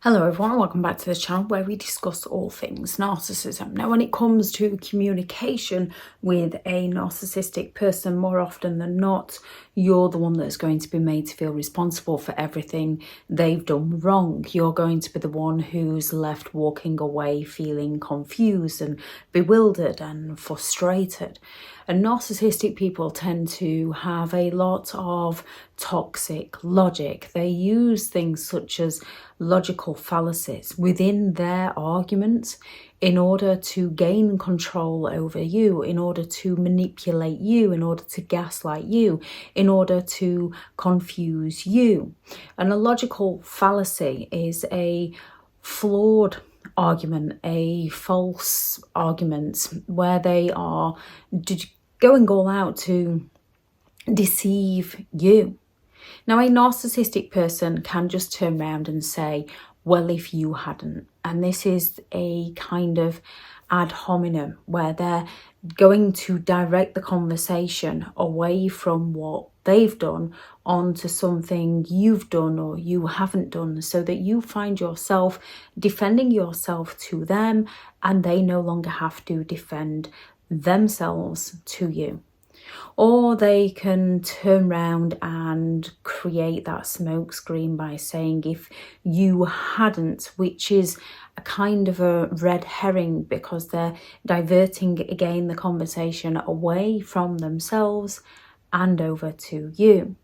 Hello everyone, welcome back to the channel where we discuss all things narcissism. Now when it comes to communication with a narcissistic person, more often than not, you're the one that's going to be made to feel responsible for everything they've done wrong. You're going to be the one who's left walking away feeling confused and bewildered and frustrated. And narcissistic people tend to have a lot of toxic logic. They use things such as logical fallacies within their arguments in order to gain control over you, in order to manipulate you, in order to gaslight you, in order to confuse you. And a logical fallacy is a flawed argument, a false argument where they are going all out to deceive you. Now, a narcissistic person can just turn around and say, well, if you hadn't. And this is a kind of ad hominem where they're going to direct the conversation away from what they've done onto something you've done or you haven't done, so that you find yourself defending yourself to them and they no longer have to defend themselves to you. Or they can turn around and create that smokescreen by saying if you hadn't, which is a kind of a red herring because they're diverting again the conversation away from themselves and over to you.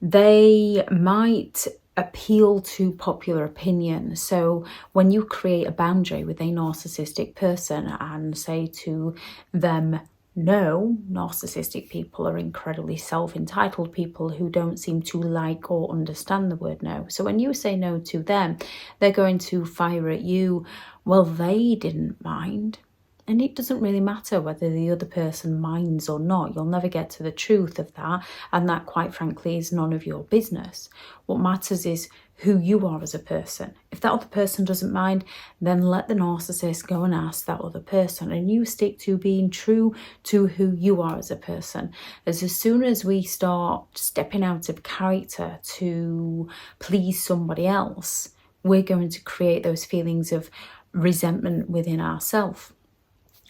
They might appeal to popular opinion. So when you create a boundary with a narcissistic person and say to them, no, narcissistic people are incredibly self-entitled people who don't seem to like or understand the word no. So when you say no to them, they're going to fire at you, well, they didn't mind. And it doesn't really matter whether the other person minds or not. You'll never get to the truth of that. And that, quite frankly, is none of your business. What matters is who you are as a person. If that other person doesn't mind, then let the narcissist go and ask that other person. And you stick to being true to who you are as a person. As soon as we start stepping out of character to please somebody else, we're going to create those feelings of resentment within ourselves.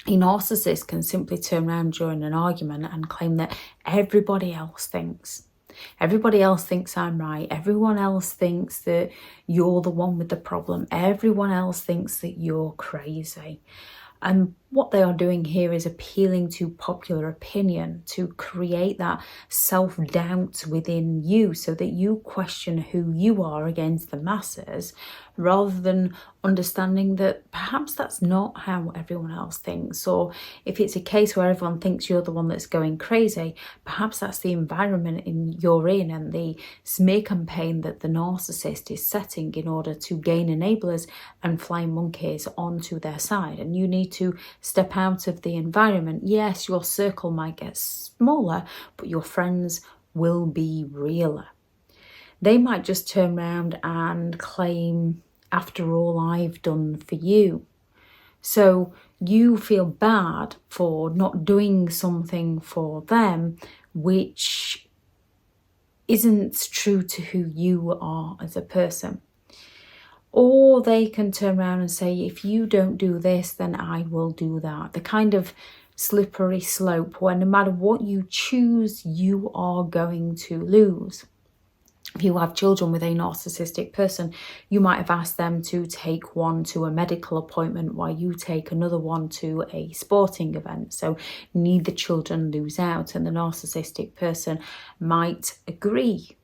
A narcissist can simply turn around during an argument and claim that everybody else thinks. Everybody else thinks I'm right. Everyone else thinks that you're the one with the problem. Everyone else thinks that you're crazy. And what they are doing here is appealing to popular opinion to create that self-doubt within you so that you question who you are against the masses, rather than understanding that perhaps that's not how everyone else thinks. Or if it's a case where everyone thinks you're the one that's going crazy, perhaps that's the environment you're in and the smear campaign that the narcissist is setting in order to gain enablers and flying monkeys onto their side. And you need to step out of the environment. Yes, your circle might get smaller, but your friends will be realer. They might just turn around and claim, after all I've done for you. So you feel bad for not doing something for them, which isn't true to who you are as a person. Or they can turn around and say, if you don't do this, then I will do that. The kind of slippery slope where no matter what you choose, you are going to lose. If you have children with a narcissistic person, you might have asked them to take one to a medical appointment while you take another one to a sporting event. So neither children lose out, and the narcissistic person might agree.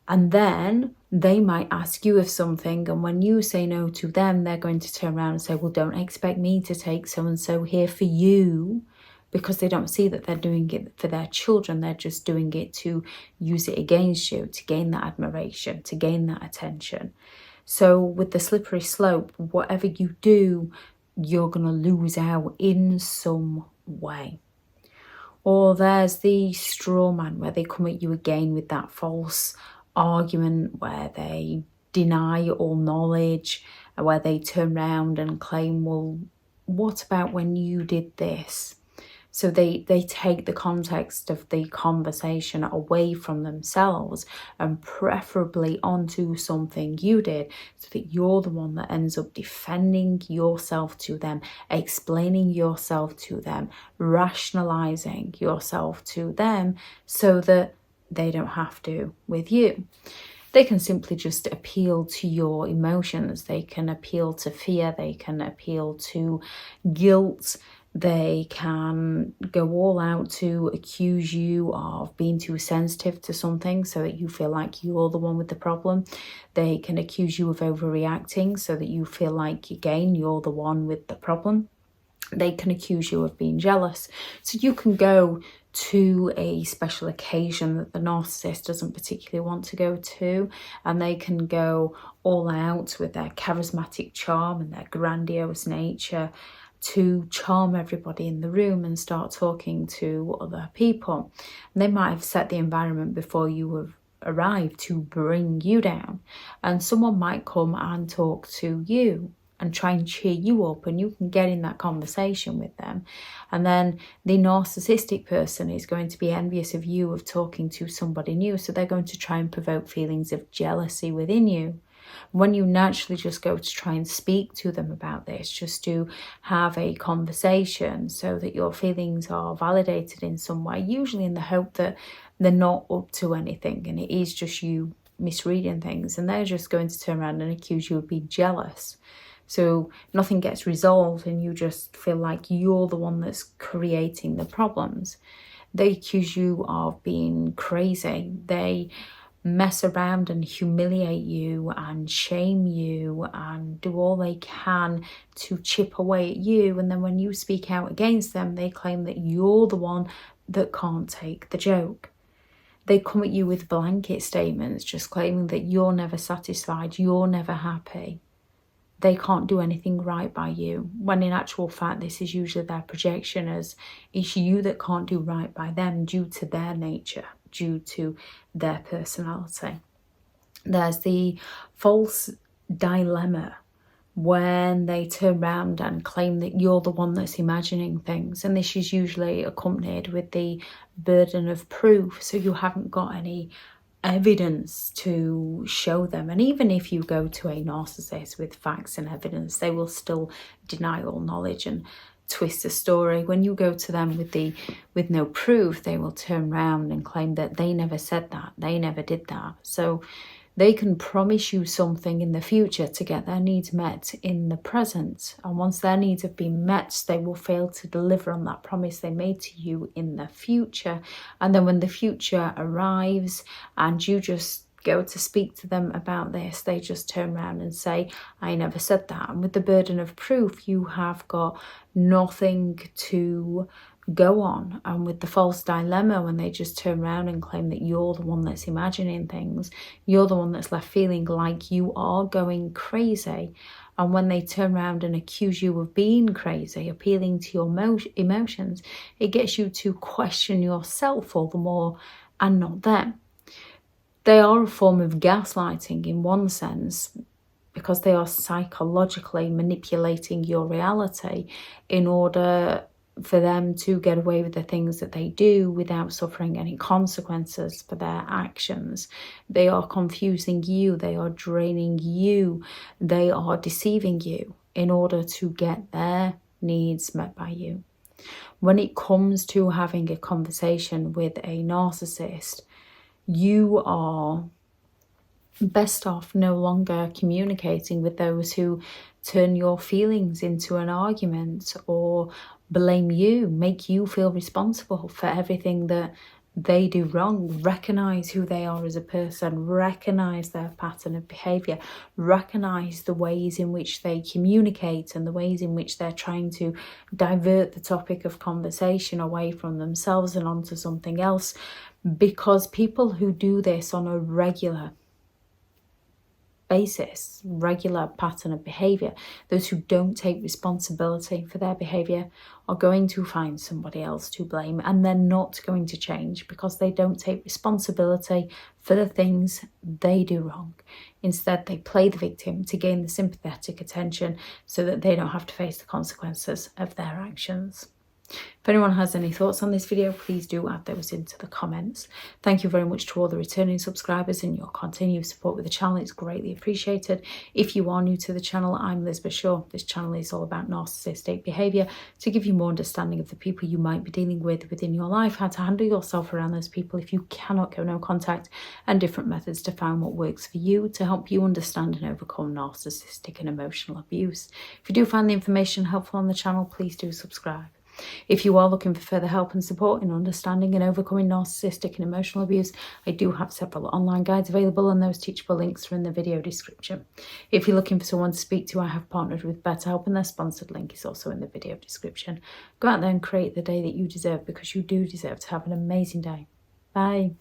And then they might ask you of something, and when you say no to them, they're going to turn around and say, well, don't expect me to take so-and-so here for you, because they don't see that they're doing it for their children. They're just doing it to use it against you, to gain that admiration, to gain that attention. So with the slippery slope, whatever you do, you're going to lose out in some way. Or there's the straw man, where they come at you again with that false argument where they deny all knowledge, where they turn around and claim, well, what about when you did this? So they take the context of the conversation away from themselves and preferably onto something you did, so that you're the one that ends up defending yourself to them, explaining yourself to them, rationalizing yourself to them, so that they don't have to with you. They can simply just appeal to your emotions. They can appeal to fear. They can appeal to guilt. They can go all out to accuse you of being too sensitive to something, so that you feel like you're the one with the problem. They can accuse you of overreacting, so that you feel like, again, you're the one with the problem. They can accuse you of being jealous. So you can go to a special occasion that the narcissist doesn't particularly want to go to, and they can go all out with their charismatic charm and their grandiose nature to charm everybody in the room and start talking to other people. And they might have set the environment before you have arrived to bring you down, and someone might come and talk to you and try and cheer you up, and you can get in that conversation with them. And then the narcissistic person is going to be envious of you of talking to somebody new, so they're going to try and provoke feelings of jealousy within you. When you naturally just go to try and speak to them about this, just to have a conversation so that your feelings are validated in some way, usually in the hope that they're not up to anything and it is just you misreading things, and they're just going to turn around and accuse you of being jealous. So nothing gets resolved and you just feel like you're the one that's creating the problems. They accuse you of being crazy. They mess around and humiliate you and shame you and do all they can to chip away at you. And then when you speak out against them, they claim that you're the one that can't take the joke. They come at you with blanket statements, just claiming that you're never satisfied, you're never happy. They can't do anything right by you, when in actual fact this is usually their projection, as it's you that can't do right by them due to their nature, due to their personality. There's the false dilemma when they turn around and claim that you're the one that's imagining things, and this is usually accompanied with the burden of proof, so you haven't got any evidence to show them. And even if you go to a narcissist with facts and evidence, they will still deny all knowledge and twist the story. When you go to them with no proof, they will turn around and claim that they never said that, they never did that. So they can promise you something in the future to get their needs met in the present. And once their needs have been met, they will fail to deliver on that promise they made to you in the future. And then when the future arrives and you just go to speak to them about this, they just turn around and say, I never said that. And with the burden of proof, you have got nothing to go on. And with the false dilemma, when they just turn around and claim that you're the one that's imagining things, you're the one that's left feeling like you are going crazy. And when they turn around and accuse you of being crazy, appealing to your emotions, it gets you to question yourself all the more and not them. They are a form of gaslighting in one sense, because they are psychologically manipulating your reality in order for them to get away with the things that they do without suffering any consequences for their actions. They are confusing you, they are draining you, they are deceiving you in order to get their needs met by you. When it comes to having a conversation with a narcissist, you are best off no longer communicating with those who turn your feelings into an argument or blame you, make you feel responsible for everything that they do wrong. Recognize who they are as a person, recognize their pattern of behavior, recognize the ways in which they communicate and the ways in which they're trying to divert the topic of conversation away from themselves and onto something else. Because people who do this on a regular basis, regular pattern of behavior, those who don't take responsibility for their behavior are going to find somebody else to blame, and they're not going to change because they don't take responsibility for the things they do wrong. Instead, they play the victim to gain the sympathetic attention so that they don't have to face the consequences of their actions. If anyone has any thoughts on this video, please do add those into the comments. Thank you very much to all the returning subscribers and your continued support with the channel. It's greatly appreciated. If you are new to the channel, I'm Elizabeth Shaw. This channel is all about narcissistic behaviour to give you more understanding of the people you might be dealing with within your life, how to handle yourself around those people if you cannot go no contact, and different methods to find what works for you to help you understand and overcome narcissistic and emotional abuse. If you do find the information helpful on the channel, please do subscribe. If you are looking for further help and support in understanding and overcoming narcissistic and emotional abuse, I do have several online guides available, and those teachable links are in the video description. If you're looking for someone to speak to, I have partnered with BetterHelp, and their sponsored link is also in the video description. Go out there and create the day that you deserve, because you do deserve to have an amazing day. Bye.